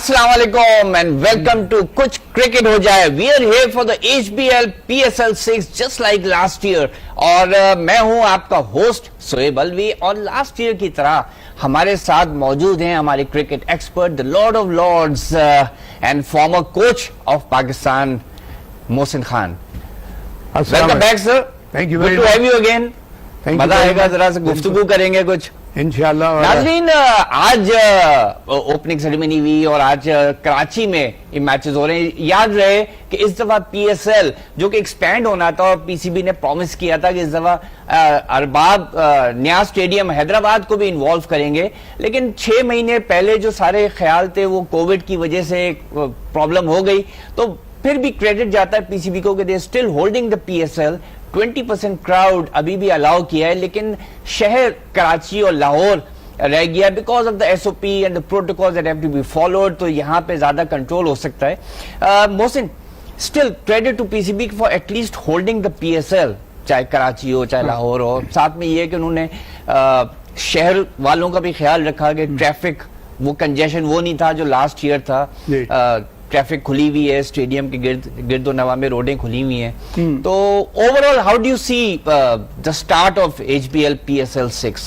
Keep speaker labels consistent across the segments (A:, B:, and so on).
A: अस्सलाम वालेकुम and welcome to कुछ क्रिकेट हो जाए। We are here for the HBL PSL 6 just like last year और मैं हूं आपका होस्ट सोएब अलवी और लास्ट ईयर की तरह हमारे साथ मौजूद हैं हमारे cricket expert the lord of Lord's and former coach of Pakistan Mohsin Khan. Welcome back sir.
B: Thank you
A: good to have you again. मजा आएगा, जरा से गुफ्तगू करेंगे कुछ
B: इंशाल्लाह।
A: नाज़रीन, आज ओपनिंग सेरेमनी हुई और आज कराची में ये मैचेस हो रहे हैं। याद रहे कि इस दफा PSL जो कि एक्सपैंड होना था और PCB ने प्रॉमिस किया था कि इस दफा अरबाब नया स्टेडियम हैदराबाद को भी इन्वॉल्व करेंगे, लेकिन 6 महीने पहले जो सारे ख्याल थे वो कोविड की वजह से प्रॉब्लम हो गई। तो फिर भी क्रेडिट जाता है PCB को कि they still holding the PSL। 20% crowd अभी भी अलाउ किया है, लेकिन शहर कराची और लाहौर रह गया because of the SOP and the protocol that have to be followed. तो यहां पे ज्यादा कंट्रोल हो सकता है। Mohsin, still credit to PCB for at least holding the PSL, चाहे कराची हो चाहे लाहौर हो। साथ में ये कि उन्होंने शहर वालों का भी ख्याल रखा कि ट्रैफिक वो कंजेशन वो नहीं था जो लास्ट ईयर था। ट्रैफिक खुली हुई है, स्टेडियम के गिर्द नवा में रोडें खुली हुई हैं। तो overall how do you see the start of HBL PSL 6?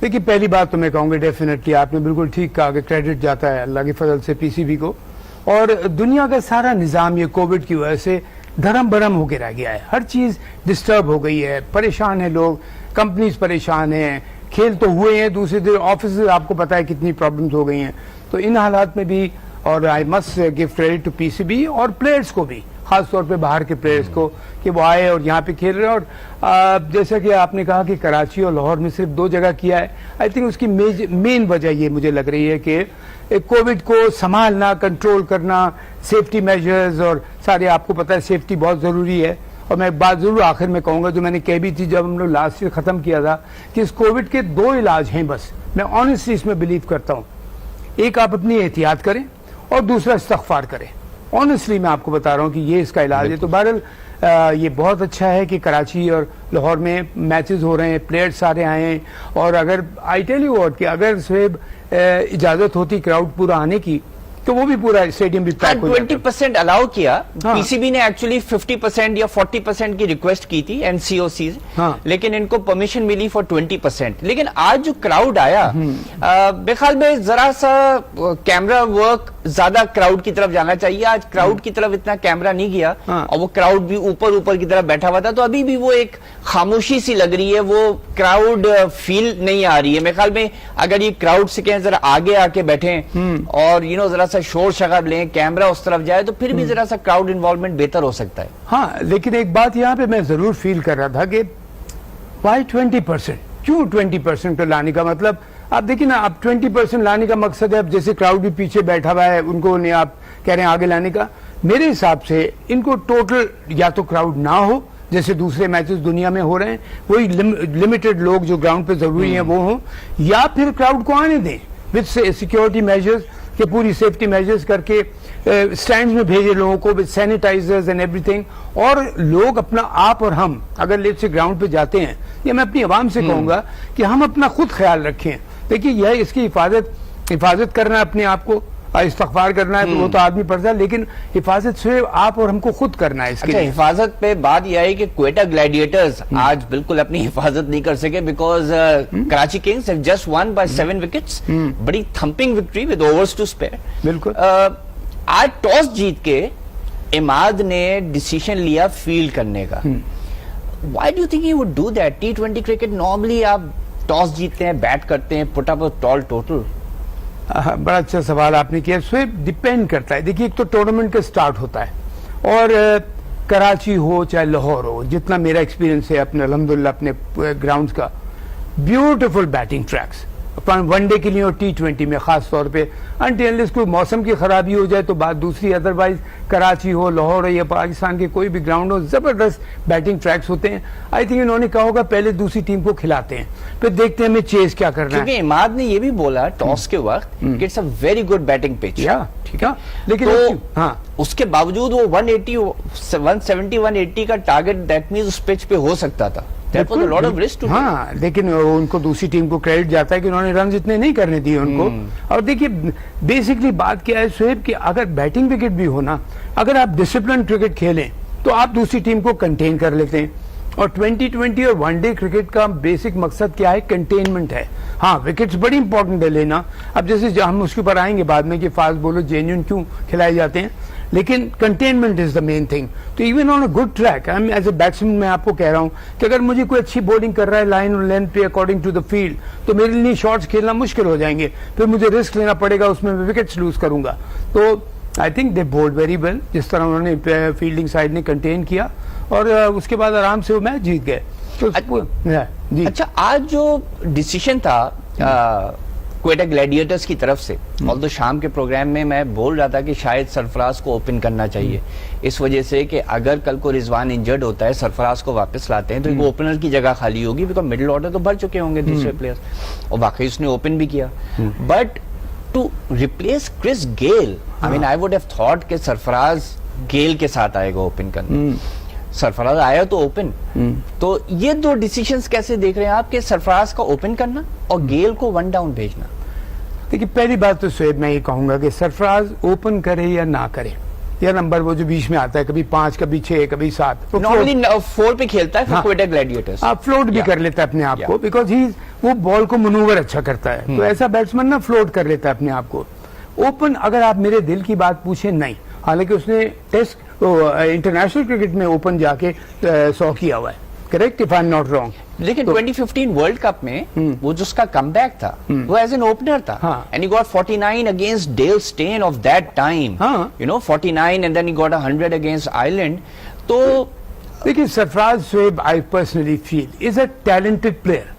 B: देखिए, पहली बात तो मैं कहूँगा डेफिनेटली आपने बिल्कुल ठीक कहा कि क्रेडिट जाता है अल्लाह के फजल से PCB को। और दुनिया का सारा निज़ाम ये कोविड की वजह से धर्म भरम होकर रह गया है। हर चीज़ डिस्टर्ब हो गई है, परेशान है लोग, कंपनीज परेशान हैं, खेल तो हुए हैं, दूसरी तरफ ऑफिस आपको पता है कितनी प्रॉब्लम्स हो गई हैं। तो इन हालात में भी और I must give credit to PCB और प्लेयर्स को भी, खास तौर पे बाहर के प्लेयर्स को, कि वो आए और यहाँ पे खेल रहे हैं। और जैसा कि आपने कहा कि कराची और लाहौर में सिर्फ 2 जगह किया है, आई थिंक उसकी मेन वजह ये मुझे लग रही है कि कोविड को संभालना, कंट्रोल करना, सेफ्टी मेजर्स और सारे, आपको पता है सेफ्टी बहुत ज़रूरी है। और मैं एक बात ज़रूर आखिर में कहूँगा जो मैंने कह भी थी जब हम लोग लास्ट ईयर ख़त्म किया था, कि इस कोविड के 2 इलाज हैं बस। मैं ऑनेस्टली इसमें बिलीव करता हूँ, एक आप अपनी एहतियात करें और दूसरा इस्तग़फ़ार करें। ऑनेस्टली मैं आपको बता रहा हूँ कि ये इसका इलाज है। तो बहरहाल ये बहुत अच्छा है कि कराची और लाहौर में मैचेस हो रहे हैं, प्लेयर्स सारे आए हैं। और अगर आई टेल यू व्हाट कि अगर सोएब इजाज़त होती क्राउड पूरा आने की तो वो भी पूरा स्टेडियम भी पैक हो जाता।
A: 20% अलाउ किया। PCB ने एक्चुअली 50% या 40% की रिक्वेस्ट की थी NCOC, लेकिन इनको परमिशन मिली फॉर 20%। लेकिन आज जो क्राउड आया, बेख्याल में जरा सा कैमरा वर्क ज्यादा क्राउड की तरफ जाना चाहिए। आज क्राउड की तरफ इतना कैमरा नहीं गया और वो क्राउड भी ऊपर की तरफ बैठा हुआ था। तो अभी भी वो एक खामोशी सी लग रही है, वो क्राउड फील नहीं आ रही है। मेरे ख्याल में अगर ये क्राउड से कहें जरा आगे आके बैठे और जरा सा शोर शराब लें, कैमरा उस तरफ जाए, तो फिर भी जरा सा क्राउड इन्वॉल्वमेंट बेहतर हो सकता है।
B: हाँ, लेकिन एक बात यहाँ पे मैं जरूर फील कर रहा था कि वाई 20%, क्यों 20% को लाने का मतलब? आप देखिए ना, आप 20% लाने का मकसद है, अब जैसे क्राउड भी पीछे बैठा हुआ है, उनको नहीं आप कह रहे हैं आगे लाने का। मेरे हिसाब से इनको टोटल या तो क्राउड ना हो जैसे दूसरे मैचेस दुनिया में हो रहे हैं, वही लिमिटेड लोग जो ग्राउंड पे जरूरी हैं वो हों, या फिर क्राउड को आने दें विद सिक्योरिटी मेजर्स के, पूरी सेफ्टी मेजर्स करके स्टैंड्स में भेजे लोगों को विद सैनिटाइजर्स एंड एवरीथिंग। और लोग अपना, आप और हम अगर लेट से ग्राउंड पे जाते हैं, या मैं अपनी आवाम से कहूंगा कि हम अपना खुद ख्याल रखें। देखिए, यह इसकी हिफाजत करना, अपने आप को इस्तग़फ़ार करना है तो वो तो आदमी पड़ता है, लेकिन हिफाजत से आप और हमको खुद करना है। इसकी
A: हिफाजत पे बात यह है कि क्वेटा ग्लैडिएटर्स आज बिल्कुल अपनी हिफाजत नहीं कर सके because Karachi Kings have just one by 7 wickets. बड़ी thumping victory with overs to spare.
B: बिल्कुल।
A: आज टॉस जीत के इमाद ने डिसीजन लिया फील्ड करने का। Why do you think he would do that? T20 cricket normally आप टॉस जीतते हैं, बैट करते हैं, put up a tall total.
B: बड़ा अच्छा सवाल आपने किया। इससे डिपेंड करता है। देखिए, एक तो टूर्नामेंट का स्टार्ट होता है और कराची हो चाहे लाहौर हो, जितना मेरा एक्सपीरियंस है अपने अल्हम्दुलिल्लाह अपने ग्राउंड्स का, ब्यूटीफुल बैटिंग ट्रैक्स वनडे के लिए और T20 में खास तौर पे। अनटिल कोई मौसम की खराबी हो जाए तो बात दूसरी, अदरवाइज कराची हो, लाहौर हो या पाकिस्तान के कोई भी ग्राउंड हो, जबरदस्त बैटिंग ट्रैक्स होते हैं। आई थिंक इन्होंने कहा होगा पहले दूसरी टीम को खिलाते हैं, फिर देखते हैं हमें चेस क्या करना है।
A: क्योंकि इमाद ने ये भी बोला टॉस के वक्त it's a very good batting pitch.
B: ठीक है, लेकिन
A: तो हाँ, उसके बावजूद वो 180 170 180 का टारगेट दैट मींस उस पिच पे हो सकता था। That was a lot of risk to take.
B: हाँ, लेकिन उनको दूसरी टीम को क्रेडिट जाता है कि उन्होंने रन इतने नहीं करने दिए उनको। और देखिए बेसिकली बात क्या है शोएब कि अगर बैटिंग विकेट भी हो ना, अगर आप डिसिप्लिन क्रिकेट खेलें तो आप दूसरी टीम को कंटेन कर लेते हैं। और 2020 और वनडे क्रिकेट का बेसिक मकसद क्या है? कंटेनमेंट है। हाँ, विकेट्स बड़ी इंपॉर्टेंट है लेना। अब जैसे हम उसके ऊपर आएंगे बाद में कि फास्ट बॉलर जेन्युइन क्यों खिलाए जाते हैं, लेकिन containment is the main thing. तो even on a good track, I am as a batsman मैं आपको कह रहा हूं कि अगर मुझे कोई अच्छी बॉलिंग कर रहा है लाइन और लेंथ पे अकॉर्डिंग टू द फील्ड, तो मेरे लिए शॉट्स खेलना मुश्किल हो जाएंगे, फिर मुझे रिस्क लेना पड़ेगा, उसमें मैं विकेट्स लूज करूंगा। तो I think they bowled very well, जिस तरह उन्होंने फील्डिंग साइड ने कंटेन किया और उसके बाद आराम से वो मैच जीत गए। तो जी।
A: अच्छा, आज जो डिसीजन था क्वेटा ग्लैडिएटर्स की तरफ से, ऑल्दो शाम के प्रोग्राम में मैं बोल रहा था कि शायद सरफराज को ओपन करना चाहिए, इस वजह से कि अगर कल को रिजवान इंजर्ड होता है, सरफराज को वापस लाते हैं तो एक ओपनर की जगह खाली होगी, बिकॉज मिडिल ऑर्डर तो भर चुके होंगे दूसरे प्लेयर्स, और वाकई उसने ओपन भी किया। But to replace Chris Gayle, I mean I would have thought कि सरफराज गेल के साथ आएगा ओपन करने, सरफराज आया तो ओपन। तो ये दो डिसीजंस कैसे देख रहे हैं आप कि सरफराज का ओपन करना और गेल को वन डाउन भेजना?
B: देखिए पहली बात तो शोएब मैं ये कहूंगा कि सरफराज ओपन करे या ना करे, या नंबर वो जो बीच में आता है, कभी 5 कभी 6 कभी 7,
A: नॉर्मली 4 पे खेलता है क्वेटा ग्लैडिएटर्स।
B: आप फ्लोट भी कर लेता है अपने आप को, बिकॉज ही वो बॉल को मनूवर अच्छा करता है। तो ऐसा बैट्समैन ना फ्लोट कर लेता है अपने आप को। ओपन अगर आप मेरे दिल की बात पूछे, नहीं। हालांकि उसने टेस्ट इंटरनेशनल क्रिकेट में ओपन जाके 100 किया हुआ है, correct if I am not wrong.
A: लेकिन 2015 वर्ल्ड कप में वो जो उसका कमबैक था वो एज एन ओपनर था, and he got 49 against Dale Steyn of that time, you know 49, and then he got 100 against Ireland. तो
B: देखिए Sarfaraz Shoaib I personally feel is a talented player.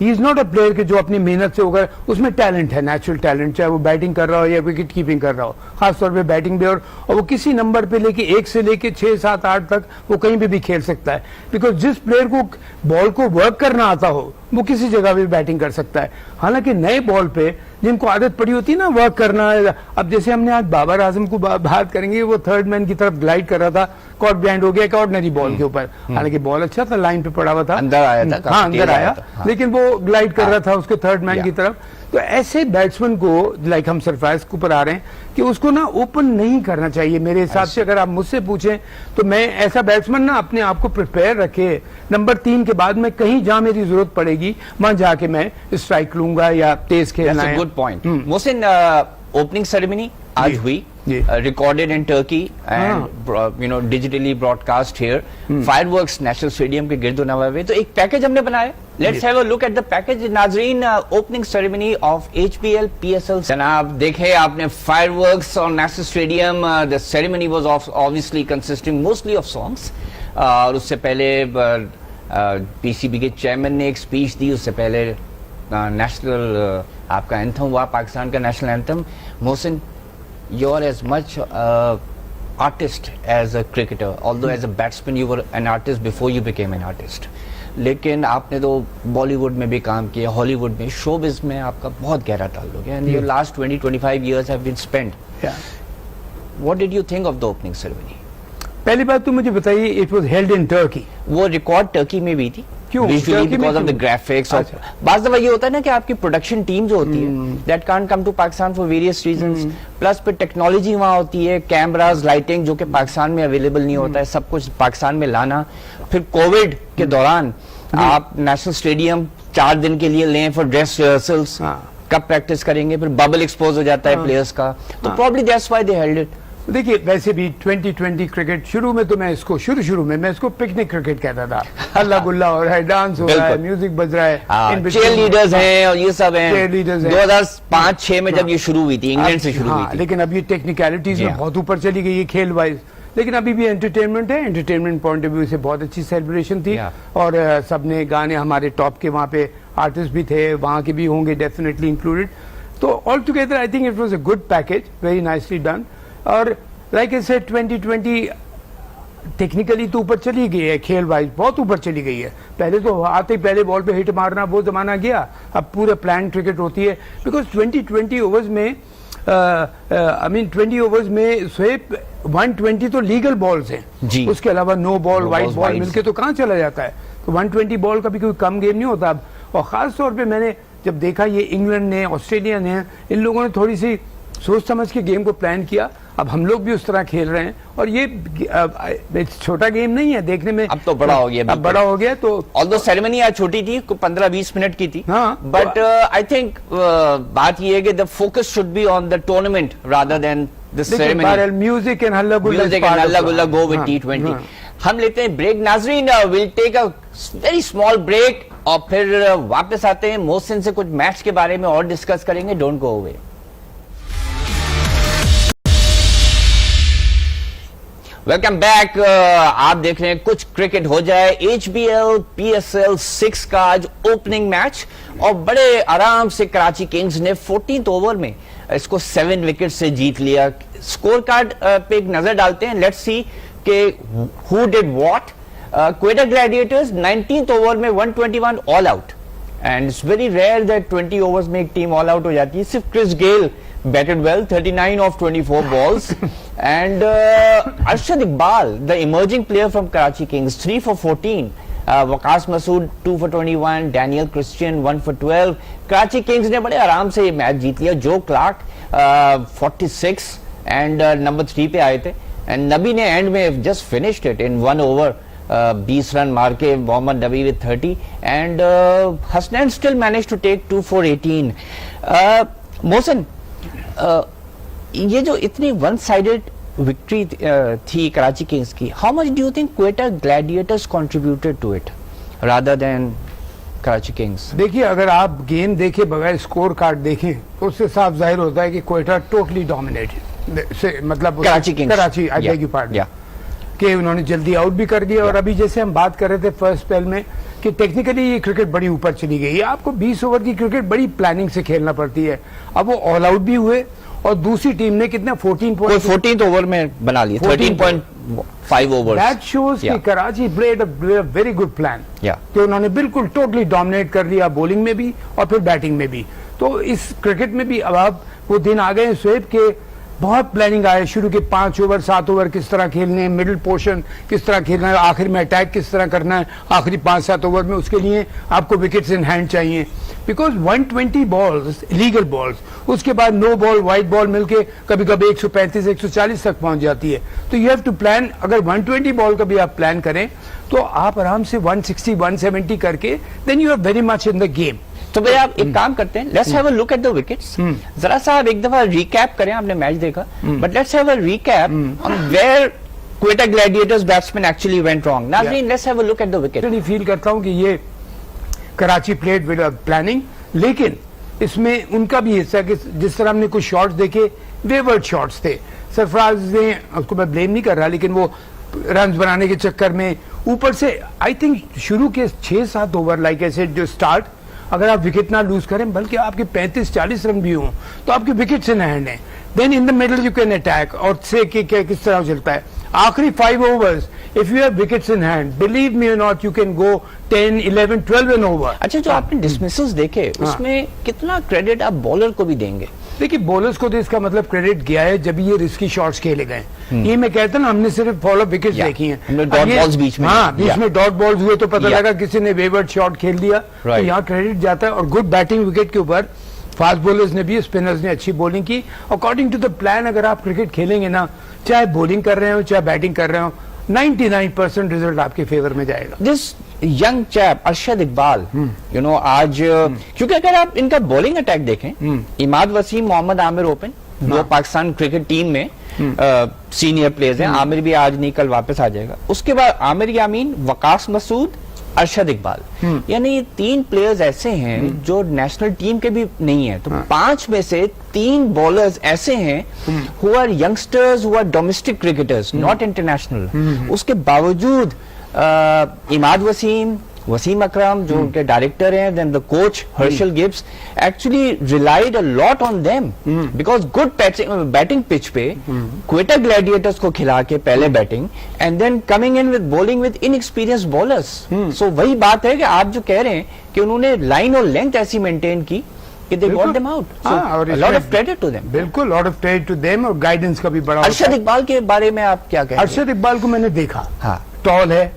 B: He is not a player कि जो अपनी मेहनत से होकर, उसमें टैलेंट है, नेचुरल टैलेंट, चाहे वो बैटिंग कर रहा हो या विकेट कीपिंग कर रहा हो, खासतौर पे बैटिंग पे। और वो किसी नंबर पे लेके 1 से लेके 6, 7, 8 तक वो कहीं पे भी खेल सकता है, बिकॉज जिस प्लेयर को बॉल को वर्क करना आता हो वो किसी जगह भी बैटिंग कर सकता है। हालांकि नए बॉल पे जिनको आदत पड़ी होती है ना वर्क करना, अब जैसे हमने आज बाबर आजम को बात करेंगे, वो थर्ड मैन की तरफ ग्लाइड कर रहा था, कॉट ब्लाइंड हो गया एक ऑर्डिनरी बॉल के ऊपर। हालांकि बॉल अच्छा था, लाइन पे पड़ा हुआ था,
A: अंदर आया था,
B: हाँ अंदर आया, लेकिन वो ग्लाइड कर रहा था उसके थर्ड मैन की तरफ। तो ऐसे बैट्समैन को लाइक हम सरफराज के ऊपर आ रहे हैं कि उसको ना ओपन नहीं करना चाहिए मेरे हिसाब से। अगर आप मुझसे पूछें तो मैं ऐसा बैट्समैन ना अपने आप को प्रिपेयर रखे, नंबर 3 के बाद मैं कहीं जहां मेरी जरूरत पड़ेगी वहां जाके मैं स्ट्राइक लूंगा या तेज खेलना है।
A: Good point. Mohsin, opening ceremony आज हुई, recorded in Turkey and you know digitally broadcast here, fireworks national stadium के गिर्द नवा में। तो एक पैकेज हमने बनाया, let's have a look at the package. नाजरीन, opening ceremony of HPL PSL। जनाब देखे आपने फायरवर्क्स और national stadium, the ceremony was obviously consisting mostly of songs. और उससे पहले PCB के चेयरमैन ने एक स्पीच दी, उससे पहले नेशनल आपका एंथम हुआ, पाकिस्तान का national anthem. Mohsin, you are as much artist as a cricketer, although as a batsman you were an artist before you became an artist. लेकिन आपने तो बॉलीवुड में भी काम किया, हॉलीवुड में, शोबिज में आपका बहुत गहरा ताल्लुक है, and your last 20-25 years have been spent. What did you think of the opening ceremony?
B: पहली बात तो मुझे बताइए, it was held in Turkey.
A: वो रिकॉर्ड टर्की में भी थी,
B: क्यों?
A: Because of the graphics. बाज़ दफा ये होता है ना कि आपकी प्रोडक्शन टीम जो होती है that can't come to Pakistan for various reasons, plus फिर टेक्नोलॉजी वहाँ होती है, कैमरास, लाइटिंग, जो कि पाकिस्तान में अवेलेबल नहीं होता है, सब कुछ पाकिस्तान में लाना। फिर कोविड के दौरान आप नेशनल स्टेडियम 4 दिन के लिए लें फॉर ड्रेस रिहर्सल्स, कब प्रैक्टिस करेंगे, फिर बबल एक्सपोज हो जाता है प्लेयर्स का, तो probably that's why they held it.
B: देखिए वैसे भी 2020 क्रिकेट शुरू में तो मैं इसको शुरू में मैं इसको पिकनिक क्रिकेट कहता था। हल्ला गुल्ला हो रहा है, डांस हो रहा है, म्यूजिक बज रहा है,
A: चीयर लीडर्स हैं और ये सब हैं। 2005-6 में जब ये शुरू हुई थी, इंग्लैंड से शुरू हुई थी।
B: लेकिन अब ये टेक्निकलिटीज में बहुत ऊपर चली गई है खेल वाइज, लेकिन अभी भी एंटरटेनमेंट है। एंटरटेनमेंट पॉइंट ऑफ व्यू से बहुत अच्छी सेलिब्रेशन थी, और सबने गाने, हमारे टॉप के वहाँ पे आर्टिस्ट भी थे, वहाँ के भी होंगे डेफिनेटली इंक्लूडेड। तो all together I think it was a good package, very nicely done. और लाइक आई सेड 2020 टेक्निकली तो ऊपर चली गई है, खेल वाइज बहुत ऊपर चली गई है। पहले तो आते ही पहले बॉल पे हिट मारना वो जमाना गया, अब पूरा प्लान क्रिकेट होती है। बिकॉज 2020 ओवर्स में आई मीन 20 ओवर्स में स्वेप 120 तो लीगल बॉल्स हैं
A: जी।
B: उसके अलावा no ball
A: No
B: wide
A: balls,
B: ball
A: wides।
B: मिलके तो कहाँ चला जाता है। तो 120 बॉल का भी कोई कम गेम नहीं होता अब। और खास तौर पे मैंने जब देखा ये इंग्लैंड ने ऑस्ट्रेलिया ने इन लोगों ने थोड़ी सी सोच समझ के गेम को प्लान किया। अब हम लोग भी उस तरह खेल रहे हैं और ये छोटा गेम नहीं है देखने में,
A: अब तो बड़ा हो गया,
B: अब बड़ा हो गया। तो
A: ऑल्दो सेरेमनी आज छोटी थी, 15-20 मिनट की थी,
B: हाँ।
A: बट आई थिंक बात ये है कि the focus should be on the tournament rather than the ceremony.
B: Music and हल्ला गुल्ला
A: Music and Halla Gulla go with T20। हम लेते हैं ब्रेक नाजरीन, will take a very small break और फिर वापस आते हैं। मोहसिन से कुछ मैच के बारे में और डिस्कस करेंगे। Don't go away. Welcome back. आप देख रहे हैं कुछ क्रिकेट हो जाए। HBL PSL 6 का आज ओपनिंग मैच और बड़े आराम से कराची किंग्स ने 14th ओवर में इसको 7 विकेट से जीत लिया। स्कोर कार्ड पे एक नजर डालते हैं। लेट्स सी के who did what. Quetta Gladiators 19th over में 121 all out, and it's very rare that 20 overs में एक टीम ऑल आउट हो जाती है। सिर्फ Chris Gayle batted well, 39 of 24 balls, and Arshad Iqbal, the emerging player from Karachi Kings, 3 for 14. Waqas Masood 2 for 21, Daniel Christian 1 for 12. Karachi Kings ने बड़े आराम से ये मैच जीत लिया। जो क्लार्क 46 एंड नंबर 3 पे आए थे, एंड नबी ने एंड में just finished it in 1 over, 20 run मार के। Mohammad Nabi with 30 and Hasnain still manage to take 2 for 18। Mohsin, ये जो इतनी वन साइडेड विक्ट्री थी कराची किंग्स की, how much do you think Quetta Gladiators contributed to it rather than Karachi Kings?
B: देखिए, अगर आप गेम देखे बगैर स्कोर कार्ड देखें तो उससे साफ जाहिर होता है कि क्वेटा टोटली डोमिनेटेड से, मतलब
A: Karachi Kings,
B: Karachi I beg you pardon, कि उन्होंने जल्दी आउट भी कर दिया। और अभी जैसे हम बात कर रहे थे फर्स्ट स्पेल में कि टेक्निकली ये क्रिकेट बड़ी ऊपर चली गई है। आपको 20 ओवर की क्रिकेट बड़ी प्लानिंग से खेलना पड़ती है। अब वो ऑल आउट भी हुए और दूसरी टीम ने कितना
A: 14th ओवर में बना लिया, 13.5 ओवर।
B: दैट शोज कि Karachi played a very good plan, कि उन्होंने बिल्कुल टोटली डोमिनेट कर लिया बॉलिंग में भी और फिर बैटिंग में भी। तो इस क्रिकेट में भी अब वो दिन आ गए स्वेप के बहुत प्लानिंग आए। शुरू के 5 ओवर 7 ओवर किस तरह खेलने हैं, मिडिल पोर्शन किस तरह खेलना है, आखिर में अटैक किस तरह करना है आखिरी 5-7 ओवर में। उसके लिए आपको विकेट्स इन हैंड चाहिए, बिकॉज 120 बॉल्स लीगल बॉल्स, उसके बाद नो बॉल वाइट बॉल मिलके कभी कभी 135-140 तक पहुंच जाती है। तो यू हैव टू प्लान। अगर 120 बॉल का भी आप प्लान करें तो आप आराम से 160-170 करके then you are very much in the game.
A: तो भाई आप एक काम करते हैं, let's have a look at the wickets. जरा सा आप एक दफा रिकैप करें। आपने मैच देखा, but let's have a recap on where Quetta Gladiators batsman actually went wrong. नाज़रीन, let's have a look at the wicket.
B: मैं फील करता हूं कि ये कराची प्लेड विद प्लानिंग, लेकिन इसमें उनका भी हिस्सा है कि जिस तरह हमने कुछ शॉट्स देखे वेवर्ड शॉट्स थे। सरफराज ने, उसको मैं ब्लेम नहीं कर रहा, लेकिन वो रन बनाने के चक्कर में ऊपर से आई थिंक शुरू के 6-7 ओवर लाइक ऐसे जो स्टार्ट, अगर आप विकेट ना लूज करें बल्कि आपके 35-40 रन भी हों तो आपके विकेट्स इन हैंड है। Then in the middle you can attack और से कि किस तरह चलता है। आखिरी 5 overs if you have wickets in hand, believe me or not, you can go 10, 11, 12 an over.
A: अच्छा, जो आपने डिसमिसल्स देखे उसमें कितना क्रेडिट आप बॉलर को भी देंगे?
B: देखिए, बॉलर्स को तो इसका मतलब क्रेडिट गया है जब ये रिस्की शॉट्स खेले गए। ये मैं कहता ना, हमने सिर्फ फॉलो विकेट्स देखी हैं,
A: डॉट बॉल्स बीच में,
B: हाँ बीच में डॉट बॉल्स हुए तो पता लगा किसी ने वेवर्ड शॉट खेल दिया, तो यहाँ क्रेडिट जाता है। और गुड बैटिंग विकेट के ऊपर फास्ट बॉलर्स ने भी, स्पिनर्स ने अच्छी बॉलिंग की अकॉर्डिंग टू द प्लान। अगर आप क्रिकेट खेलेंगे ना, चाहे बॉलिंग कर रहे हो चाहे बैटिंग कर रहे हो, 99% रिजल्ट आपके फेवर में जाएगा।
A: This young chap Arshad Iqbal, you know, आज क्योंकि अगर आप इनका बॉलिंग अटैक देखें, इमाद वसीम, मोहम्मद आमिर ओपन, दो पाकिस्तान क्रिकेट टीम में सीनियर प्लेयर्स हैं। आमिर भी आज नहीं कल वापस आ जाएगा। उसके बाद आमिर यामीन, वकास मसूद, अरशद इकबाल, यानी ये 3 प्लेयर्स ऐसे हैं जो नेशनल टीम के भी नहीं है। तो 5 में से 3 बॉलर्स ऐसे हैं who are youngsters, who are domestic cricketers, not international. उसके बावजूद इमाद वसीम, वसीम अकरम जो उनके डायरेक्टर हैं, then the coach Herschelle Gibbs actually relied a lot on them because good batting pitch पे क्वेटा ग्लैडिएटर्स को खिला के पहले batting and then coming in with bowling with inexperienced bowlers. So वही बात है कि आप जो कह रहे हैं कि उन्होंने लाइन और लेंथ ऐसी मेंटेन की कि they got them out. So a lot of credit to them.
B: बिल्कुल, lot of credit to them, और गाइडेंस का भी बड़ा।
A: अरशद इकबाल के बारे में आप क्या कहेंगे?
B: अरशद इकबाल को मैंने देखा,
A: हाँ,
B: टॉल है,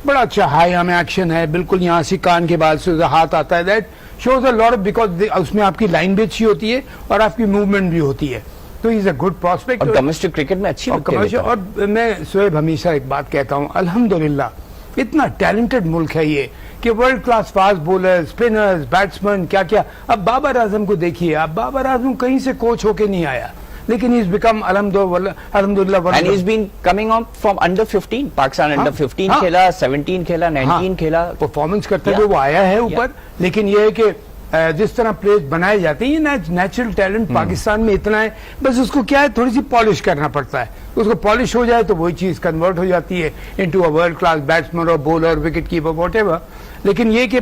B: बड़ा अच्छा हाई आर्म एक्शन है, बिल्कुल यहाँ से कान के बाद से हाथ आता है, that shows a lot, because उसमें आपकी लाइन भी अच्छी होती है और आपकी मूवमेंट भी होती है, तो इज अ गुड प्रोस्पेक्ट।
A: और डोमेस्टिक क्रिकेट में अच्छी
B: और मैं शोएब हमेशा एक बात कहता हूँ, अल्हम्दुलिल्लाह इतना टैलेंटेड मुल्क है ये कि world class fast bowler, spinners, batsman, क्या क्या। अब बाबर आजम को देखिए, अब बाबर आजम कहीं से कोच होके नहीं आया, लेकिन he's become alhamdulillah
A: and he's been coming on from under 15, Pakistan under 15 खेला, 17 खेला, 19 खेला,
B: परफॉर्मेंस करते हुए वो आया है ऊपर। लेकिन ये है कि जिस तरह प्लेयर्स बनाए जाते हैं, ये नेचुरल टैलेंट पाकिस्तान में इतना है, बस उसको क्या है, थोड़ी सी पॉलिश करना पड़ता है, उसको पॉलिश हो जाए तो वही चीज कन्वर्ट हो जाती है into a world class batsman और बॉलर, विकेट कीपर, व्हाटएवर। लेकिन ये कि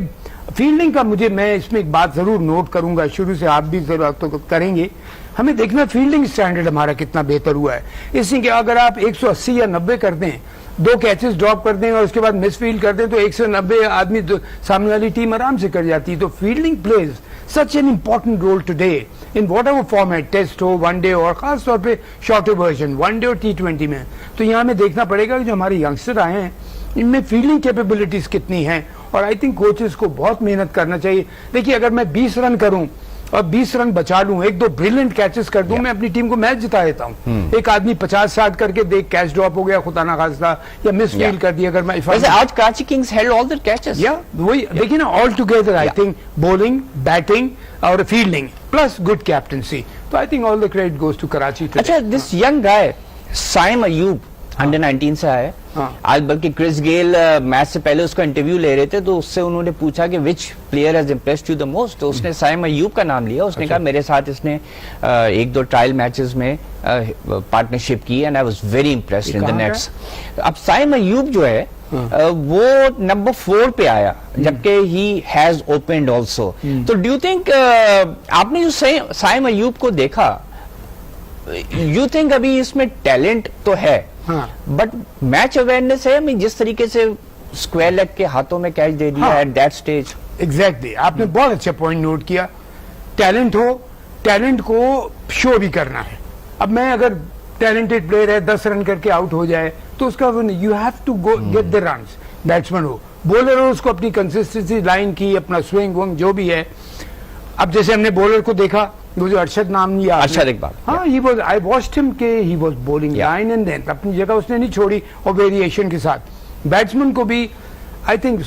B: फील्डिंग का मैं इसमें एक बात जरूर नोट करूंगा, शुरू से आप भी जरूर तो करेंगे, हमें देखना फील्डिंग स्टैंडर्ड हमारा कितना बेहतर हुआ है। इसलिए कि अगर आप 180 या 90 कर दें, 2 कैचेस ड्रॉप कर दें और उसके बाद मिस फील्ड कर दें, तो 190 आदमी सामने वाली टीम आराम से कर जाती है। तो fielding plays such an important role today in whatever format, test हो, वनडे और खास तौर पे शॉर्टर वर्जन, वनडे और T20 में। तो यहाँ हमें देखना पड़ेगा कि जो हमारे यंगस्टर आए हैं इनमें फील्डिंग कैपेबिलिटीज कितनी हैं, और आई थिंक कोचेस को बहुत मेहनत करना चाहिए। देखिए, अगर मैं 20 रन करूं और 20 रन बचा लूं, 1-2 ब्रिलियंट कैचेस कर दूं, मैं अपनी टीम को मैच जिता देता हूं। एक आदमी 50-60 करके देख कैच ड्रॉप हो गया खुदा ना खास्ता, या मिस फील्ड कर दिया, अगर मैं
A: वैसे आज Karachi Kings held all the catches,
B: या वही देखिए ना, all together I think bowling, batting और फील्डिंग प्लस गुड कैप्टनसी, तो I think all the credit goes to Karachi.
A: अच्छा, this young guy Saim Ayub under 19 से आया। आज बल्कि क्रिस गेल मैच से पहले उसका इंटरव्यू ले रहे थे, तो उससे उन्होंने पूछा कि विच player has impressed you the most, तो उसने साइम अयूब का नाम लिया। उसने कहा मेरे साथ इसने 1-2 ट्रायल मैचेस में पार्टनरशिप की and I was very impressed in the nets. अब साइम अयूब जो है वो नंबर 4 पे आया, जबकि ही हैज ओपनड आल्सो। तो डू यू थिंक आपने जो साइम अयूब को देखा, यू थिंक अभी इसमें टैलेंट तो है, बट मैच अवेयरनेस है? मैं जिस तरीके से स्क्वायर लेग के हाथों में कैच दे दिया एट दैट स्टेज।
B: एग्जैक्टली, आपने बहुत अच्छा पॉइंट नोट किया। टैलेंट हो, टैलेंट को शो भी करना है। अब मैं अगर टैलेंटेड प्लेयर है 10 रन करके आउट हो जाए तो उसका you have to go get the runs. Batsman हो, बॉलर हो, उसको अपनी कंसिस्टेंसी, लाइन की, अपना स्विंग वंग जो भी है। अब जैसे हमने बॉलर को देखा, वो जो अरशद नाम लिया,
A: अरशद इकबाल,
B: हाँ, he was, I watched him के he was bowling line and then अपनी जगह उसने नहीं छोड़ी, और वेरिएशन के साथ। बैट्समैन को भी I think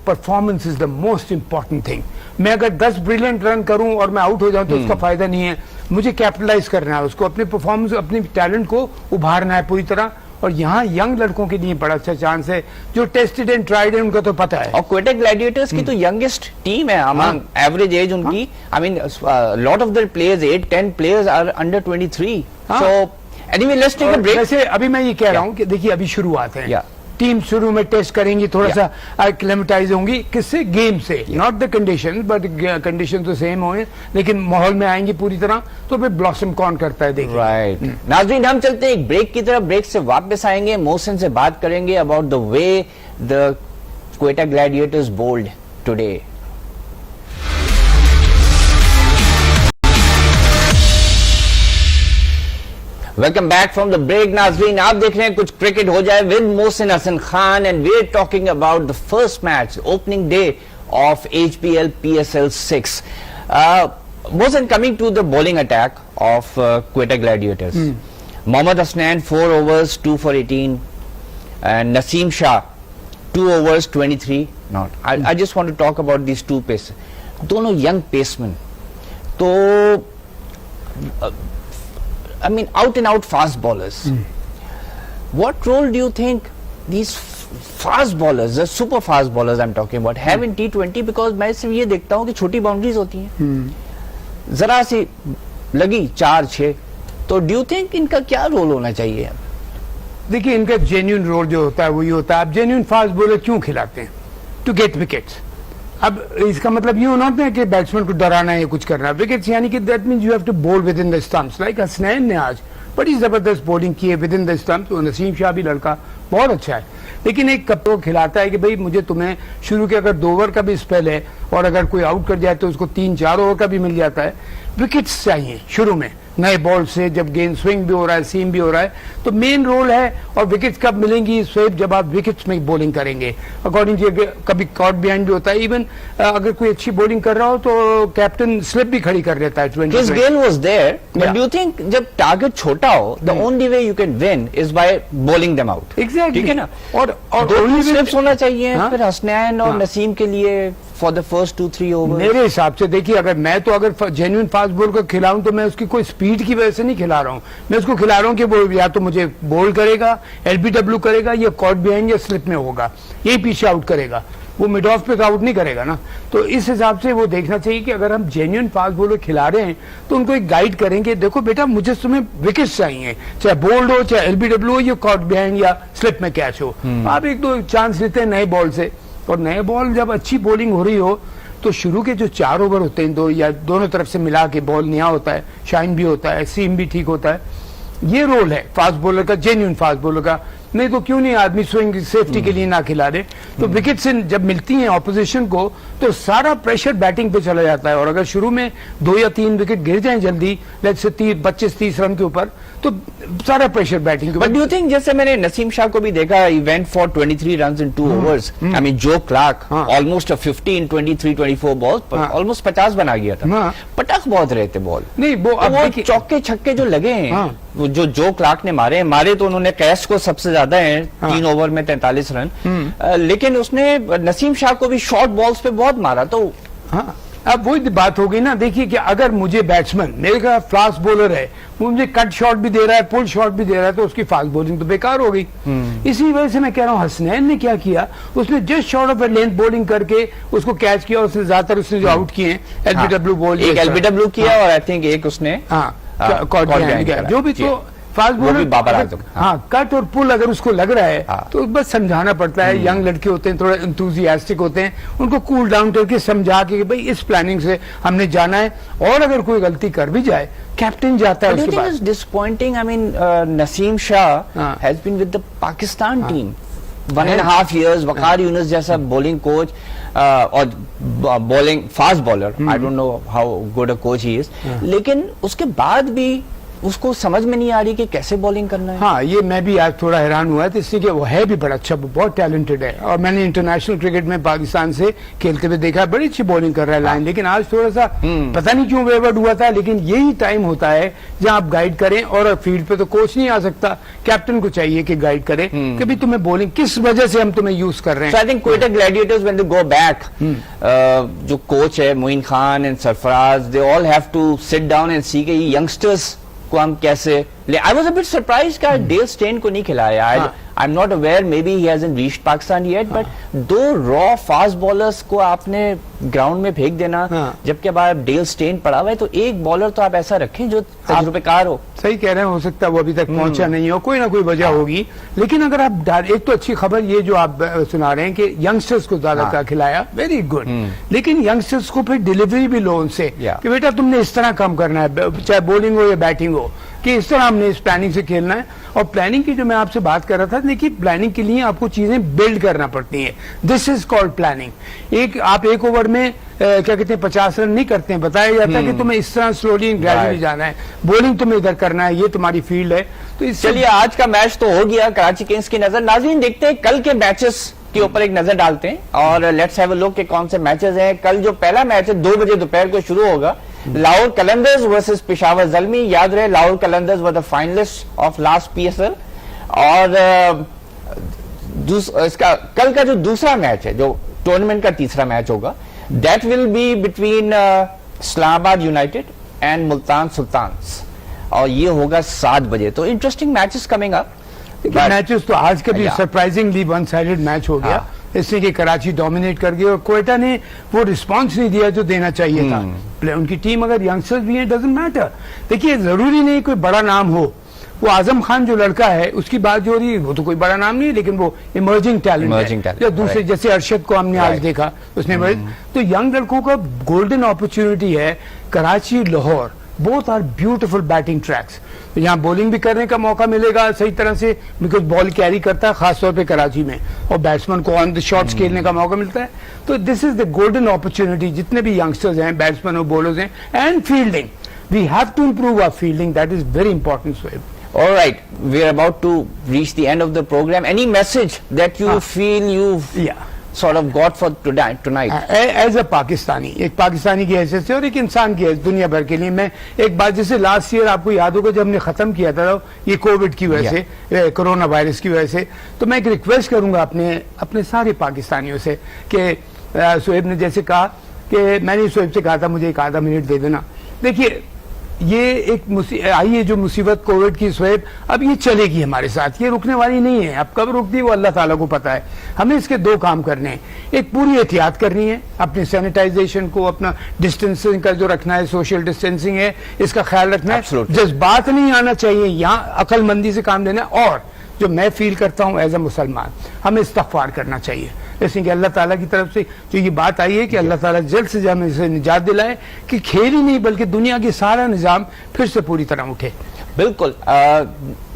B: performance is the most important thing. मैं अगर 10 ब्रिलियंट रन करूं और मैं आउट हो जाऊं तो उसका फायदा नहीं है, मुझे कैपिटलाइज करना है, उसको अपने परफॉर्मेंस, अपने टैलेंट को उभारना है पूरी तरह। और यहाँ यंग लड़कों के लिए बड़ा अच्छा चांस है, जो टेस्टेड एंड ट्राइड है, उनका तो पता है।
A: और क्वेटा ग्लैडिएटर्स की तो यंगेस्ट टीम है अमंग एवरेज एज उनकी। I mean lot of the players, 8-10 players are under 23। So anyway, let's take a break.
B: वैसे अभी मैं ये कह रहा हूँ कि देखिए, अभी शुरुआत है, टीम शुरू में टेस्ट करेंगी, थोड़ा सा एक्लेमेटाइज होंगी, किससे? गेम से, not the condition, but condition तो सेम होंगे, लेकिन माहौल में आएंगी पूरी तरह, तो फिर ब्लॉसम कौन करता है देखिए।
A: राइट, नाज़रीन, हम चलते हैं एक ब्रेक की तरफ। ब्रेक से वापस आएंगे, मोहसिन से बात करेंगे about the way the Quetta Gladiators bowled today. Welcome back from the break. नाज़रीन, आप देख रहे हैं कुछ क्रिकेट हो जाए with Mohsin Hasan Khan, and we are talking about the first match, opening day of HPL PSL 6. Mohsin, coming to the bowling attack of Quetta Gladiators. Mohammad Hasnain 4 overs 2 for 18, and Naseem Shah 2 overs 23 not. I just want to talk about these two pace. दोनों young pacemen, तो I mean, out and out fast bowlers. What role do you think these fast bowlers, the super fast bowlers I'm talking about, have in T20? Because मैं सिर्फ ये देखता हूँ कि छोटी boundaries होती हैं, जरा सी लगी 4-6, तो do you think इनका क्या रोल होना चाहिए?
B: देखिए, इनका जेन्युइन रोल जो होता है वही होता है। आप जेन्युइन फास्ट बॉलर क्यों खिलाते हैं? To get wickets. अब इसका मतलब यूं नॉट है कि बैट्समैन को डराना है या कुछ करना है। विकेट्स यानी कि that means you have to bowl within the stumps. Like Hasnain ने आज बड़ी जबरदस्त बॉलिंग की है विद इन द स्टंप्स, और नसीम शाह भी लड़का बहुत अच्छा है। लेकिन एक कप को खिलाता है कि भाई मुझे तुम्हें शुरू के अगर 2 ओवर का भी स्पेल है और अगर कोई आउट कर जाए तो उसको 3-4 ओवर का भी मिल जाता है। विकेट्स चाहिए शुरू में, नए बॉल से जब गेंद स्विंग भी हो रहा है, सीम भी हो रहा है, तो मेन रोल है। और विकेट्स कब मिलेंगी स्वेप, जब आप विकेट्स में बॉलिंग करेंगे। अकॉर्डिंग टू कभी कॉट बिहाइंड भी होता है, इवन अगर कोई अच्छी बॉलिंग कर रहा हो तो कैप्टन स्लिप भी खड़ी कर लेता है।
A: His game was there, but
B: Yeah.
A: do you think जब टारगेट छोटा हो, the only way you can win is by bowling them out?
B: Exactly,
A: ठीक है ना?
B: और
A: 2 स्लिप्स होना चाहिए
B: हाँ?
A: फिर हसनैन और
B: हाँ।
A: नसीम के लिए फॉर द फर्स्ट 2-3 ओवर।
B: मेरे हिसाब से देखिए, अगर जेन्युइन फास्ट बॉल को खिलाऊं तो मैं उसकी कोई स्पीड की वजह से नहीं खिला रहा हूं, मैं उसको खिला रहा हूं कि वो या तो मुझे बॉल करेगा, एलबीडब्ल्यू करेगा, या कॉट बिहाइंड या स्लिप में होगा, यही पीछे आउट करेगा, वो मिड ऑफ पे तो आउट नहीं करेगा ना। तो इस हिसाब से वो देखना चाहिए कि अगर हम जेन्युइन फास्ट बॉलर खिला रहे हैं तो उनको एक गाइड करेंगे, देखो बेटा मुझे तुम्हें विकेट्स चाहिए, चाहे बोल्ड हो, चाहे एलबीडब्ल्यू हो, या कॉट बिहाइंड या स्लिप में कैच हो। आप 1-2 चांस लेते हैं नए बॉल से, और नए बॉल जब अच्छी बॉलिंग हो रही हो तो शुरू के जो 4 ओवर होते हैं, दो या दोनों तरफ से मिला के बॉल नया होता है, शाइन भी होता है, सीम भी ठीक होता है, ये रोल है फास्ट बॉलर का, जेन्युइन फास्ट बॉलर का। नहीं तो क्यों नहीं आदमी स्विंग सेफ्टी के लिए ना खिला दे। तो विकेट से जब मिलती हैं ऑपोजिशन को तो सारा प्रेशर बैटिंग पे चला जाता है, और अगर शुरू में 2 या 3 विकेट गिर जाएं जल्दी, लेट्स से 25-30 रन के ऊपर, तो सारा प्रेशर बैटिंग के
A: बट
B: ऊपर।
A: डू यू थिंक, जैसे मैंने नसीम शाह को भी देखा, he went for 23 runs in 2 overs. I mean जो क्लार्क
B: हाँ।
A: ऑलमोस्ट 15, 23, 24 बॉल्स,
B: हाँ।
A: ऑलमोस्ट 50 बना गया था।
B: हाँ।
A: पटक बहुत रहे थे बॉल।
B: नहीं वो अब
A: वो
B: देखिए,
A: चौके छक्के जो लगे हैं,
B: हाँ।
A: वो जो क्लार्क ने मारे तो उन्होंने कैश को सबसे ज्यादा है,
B: हाँ।
A: 3 ओवर में 43 रन। लेकिन उसने नसीम शाह को भी शॉर्ट बॉल्स पे बहुत मारा। तो
B: हाँ, अब वही बात हो गई ना। देखिए कि अगर मुझे बैट्समैन, मेरे का फास्ट बॉलर है, वो मुझे कट शॉट भी दे रहा है, पुल शॉट भी दे रहा है, तो उसकी फास्ट बॉलिंग तो बेकार हो गई। इसी वजह से मैं कह रहा हूँ हसनैन ने क्या किया, उसने just short of length bowling करके उसको कैच किया, उसने ज्यादातर उसने जो आउट किए हैं एलबीडब्ल्यू बॉल,
A: एक एलबीडब्ल्यू किया और आई थिंक एक उसने
B: कॉट बिहाइंड किया, जो भी। तो फास्ट बॉलर
A: बाबर आजम,
B: हाँ, कट और पुल अगर उसको लग रहा है
A: हाँ।
B: तो बस समझाना पड़ता है। यंग लड़के होते हैं, थोड़ा एंथुसियास्टिक होते हैं, उनको कूल डाउन करके समझा के कि भाई इस प्लानिंग से हमने जाना है, और अगर कोई गलती कर भी जाए कैप्टन जाता है उसके बाद।
A: Disappointing, I mean Naseem Shah
B: हाँ।
A: Has been with the Pakistan team 1.5 years, Waqar Younis जैसा बॉलिंग कोच और bowling fast bowler, I don't know how good a coach he is, लेकिन उसके बाद भी उसको समझ में नहीं आ रही कि कैसे बॉलिंग करना है।
B: हाँ, ये मैं भी आज थोड़ा हैरान हुआ था, इसलिए कि वो है भी बड़ा अच्छा, बहुत टैलेंटेड है, और मैंने इंटरनेशनल क्रिकेट में पाकिस्तान से खेलते हुए देखा है, बड़ी अच्छी बॉलिंग कर रहा है लाइन, लेकिन आज थोड़ा सा पता नहीं क्यों वेवर्ड हुआ था। लेकिन यही टाइम होता है जहां आप गाइड करें, और फील्ड पे तो कोच नहीं आ सकता, कैप्टन को चाहिए कि गाइड करे कि भाई तुम्हें बॉलिंग किस वजह से हम तुम्हें यूज कर रहे हैं।
A: So I think Quetta Gladiators, when they go back, जो कोच है Moin Khan and Sarfaraz, they all have to sit down and see के यंगस्टर्स को हम कैसे ले। I was a bit surprise का डेल स्टेन को नहीं खिलाया। I am not aware, maybe he hasn't reached Pakistan yet, but 2 raw fast bowlers को आपने ग्राउंड में फेंक देना, जबकि अब आप डेल स्टेन पड़ा हुआ है, तो एक बॉलर तो आप ऐसा रखें जो तजुर्बेकार हो।
B: सही कह रहे हैं, हो सकता है वो अभी तक पहुंचा नहीं हो, कोई ना कोई वजह होगी। लेकिन अगर आप एक तो अच्छी खबर ये जो आप सुना रहे हैं कि यंगस्टर्स को ज्यादा का खिलाया, वेरी गुड। लेकिन यंगस्टर्स को फिर डिलीवरी भी लो उनसे कि बेटा तुमने इस तरह काम करना है, चाहे बॉलिंग हो या बैटिंग हो, कि इस तरह हमने इस प्लानिंग से खेलना है। और प्लानिंग की जो मैं आपसे बात कर रहा था, देखिए प्लानिंग के लिए आपको चीजें बिल्ड करना पड़ती हैं, दिस इज कॉल्ड प्लानिंग। आप एक ओवर में क्या कहते हैं 50 रन नहीं करते हैं, बताया जाता है कि तुम्हें इस तरह स्लोली ग्रेजुअली जाना है, बॉलिंग तुम्हें इधर करना है, ये तुम्हारी फील्ड है। तो
A: चलिए आज का मैच तो हो गया, कराची किंग्स की नजर। नाज़रीन देखते हैं कल के मैचेस के ऊपर एक नजर डालते हैं, और लेट्स हैव अ लुक के कौन से मैचेस हैं। कल जो पहला मैच है 2 बजे दोपहर को शुरू होगा, लाहौर कलंदर्स वर्सेस पेशावर ज़ल्मी। याद रहे Lahore Qalandars were the finalist of last PSL। और इसका कल का जो दूसरा मैच है, जो टूर्नामेंट का तीसरा मैच होगा, that will be between Islamabad United and Multan Sultans, और ये होगा 7 बजे। तो interesting matches coming up.
B: Matches तो आज का भी सरप्राइजिंगली वन साइडेड मैच हो गया, इसलिए कि कराची डोमिनेट कर गई, और क्वेटा ने वो रिस्पांस नहीं दिया जो देना चाहिए था। उनकी टीम अगर यंगस्टर्स भी हैं, डजंट मैटर। देखिए जरूरी नहीं कोई बड़ा नाम हो, वो आजम खान जो लड़का है उसकी बात जो हो रही है, वो तो कोई बड़ा नाम नहीं है, लेकिन वो इमर्जिंग टैलेंट है। या दूसरे जैसे अरशद को हमने आज देखा, उसने तो यंग लड़कों का गोल्डन अपॉर्चुनिटी है। Karachi Lahore both are beautiful batting tracks. तो यहाँ बॉलिंग भी करने का मौका मिलेगा सही तरह से, बिकॉज बॉल कैरी करता है खासतौर पे कराची में, और बैट्समैन को ऑन द शॉट्स खेलने का मौका मिलता है। तो this is the golden opportunity, जितने भी यंगस्टर्स हैं, बैट्समैन और बॉलर्स हैं, and fielding, we have to improve our fielding, that is very important, Sohaib.
A: All right, we are about to reach the end of the program. Any message that you feel you've
B: Yeah.
A: sort of got for tonight?
B: As a Pakistani, एक पाकिस्तानी की हैसियत से और एक इंसान की हैसियत दुनिया भर के लिए, मैं एक बात, जैसे लास्ट ईयर आपको याद होगा जब हमने खत्म किया था ये कोविड की वजह से, कोरोना वायरस की वजह से, तो मैं एक रिक्वेस्ट करूंगा अपने सारे पाकिस्तानियों से कि सोहेब ने जैसे कहा कि मैंने सोहेब से कहा था मुझे एक आधा मिनट दे देना। देखिए ये एक आई है जो मुसीबत कोविड की सोहेब, अब ये चलेगी हमारे साथ, ये रुकने वाली नहीं है। अब कब रुकती है वो अल्लाह ताला को पता है। हमें इसके दो काम करने हैं, एक पूरी एहतियात करनी है, अपनी सैनिटाइजेशन को, अपना डिस्टेंसिंग का जो रखना है, सोशल डिस्टेंसिंग है, इसका ख्याल रखना है, जज्बात नहीं आना चाहिए, यहाँ अक्लमंदी से काम लेना है। और जो मैं फील करता हूँ एज ए मुसलमान, हमें इस्तगफार करना चाहिए, जैसे कि अल्लाह ताला की तरफ से जो ये बात आई है कि अल्लाह ताला जल्द से जल्द इसे निजात दिलाए कि खेल ही नहीं बल्कि दुनिया की सारा निजाम फिर से पूरी तरह उठे।
A: बिल्कुल,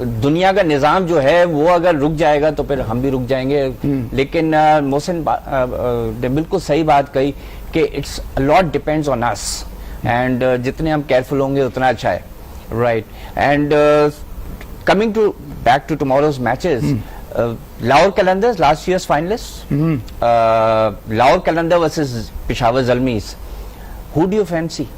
A: दुनिया का निजाम जो है वो अगर रुक जाएगा तो फिर हम भी रुक जाएंगे। लेकिन मोहसिन ने बिल्कुल सही बात कही कि it's lot depends on us, and जितने हम केयरफुल होंगे उतना अच्छा है, right. And coming to back to tomorrow's matches, Lahore Qalandars, last year's finalists, Lahore Qalandar versus Peshawar Zalmis. Who do you fancy?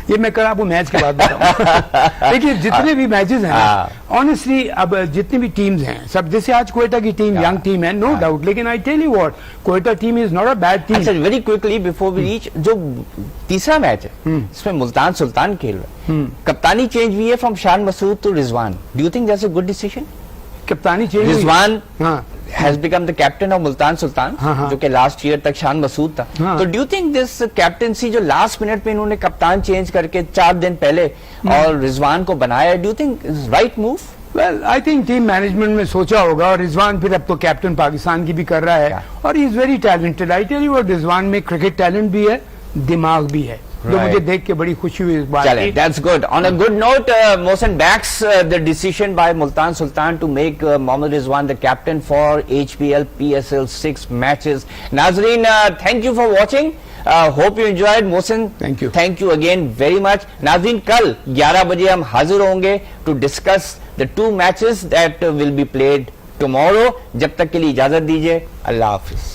B: ये मैं कल आपको मैच के बाद बताऊंगा। देखिए जितने भी मैचेस हैं ऑनेस्टली, अब जितनी भी टीम्स हैं सब, जैसे आज क्वेटा की टीम यंग टीम है, नो डाउट, लेकिन I tell you what, Quetta team is not a bad team.
A: अच्छा, very quickly before we reach, जो तीसरा मैच है इसमें मुल्तान सुल्तान खेल रहा है, कप्तानी चेंज हुई है from Shan Masood to Rizwan. Do you think that's a good decision?
B: कप्तानी change,
A: Rizwan has become the captain of Multan Sultan, जो कि लास्ट ईयर तक शान मसूद था। तो do you think this captaincy जो लास्ट मिनट में इन्होंने कप्तान चेंज करके 4 दिन पहले और रिजवान को बनाया, do you think is right move?
B: Well I think team management में सोचा होगा, और रिजवान फिर अब तो कैप्टन पाकिस्तान की भी कर रहा है, और he is very talented. I tell you, Rizwan में क्रिकेट टैलेंट भी है, दिमाग भी है, जो मुझे देख के बड़ी खुशी हुई इस बात की।
A: That's good. On a good note, Mohsen backs the decision by Multan Sultan to make Mohammad Rizwan the captain for HPL PSL 6 matches. Nazreen, thank you for watching. Hope you enjoyed. Mohsen, thank you again very much. Nazreen, कल 11 बजे हम हाजिर होंगे to discuss the 2 matches that will be played tomorrow. जब तक के लिए इजाजत दीजिए, अल्लाह हाफिज।